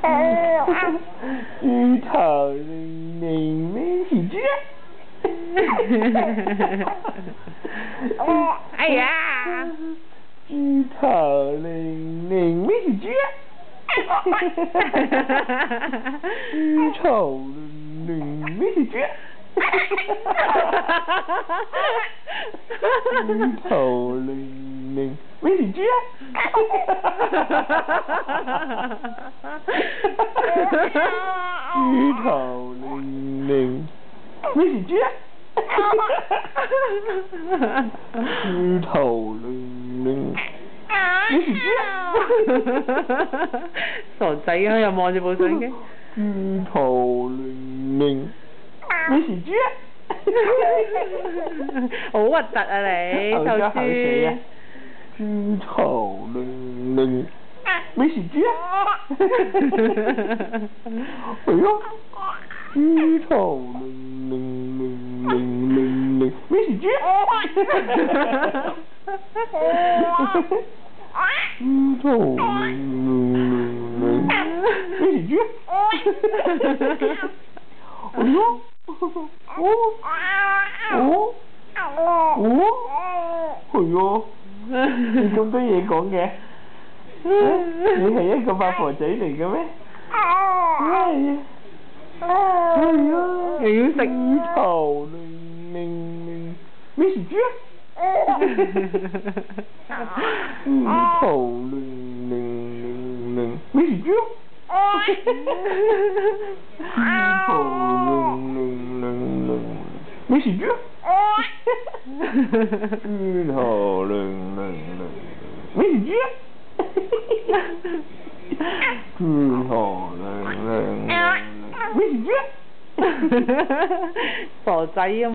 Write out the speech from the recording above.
豬頭零零咩事豬？哎呀！豬頭零零咩事豬？豬頭零零咩事豬？豬頭零零咩事豬？豬頭零零咩事豬？豬頭零零咩事豬？傻仔啊！又望住部相機。豬頭零零咩事豬？好核突啊你，臭臭豬！豬！豬頭零零咩事豬？係啊！豬頭零零零零零零咩事豬？豬頭零零零咩事豬？係啊！係啊！你咁多嘢講嘅，你係一個八婆仔嚟嘅咩？係啊！又要食豬頭零零零咩事豬？豬頭零零零零咩事豬？豬頭零零零零咩事豬？豬頭零零零咩事豬？豬頭零零零咩事豬？傻仔啊！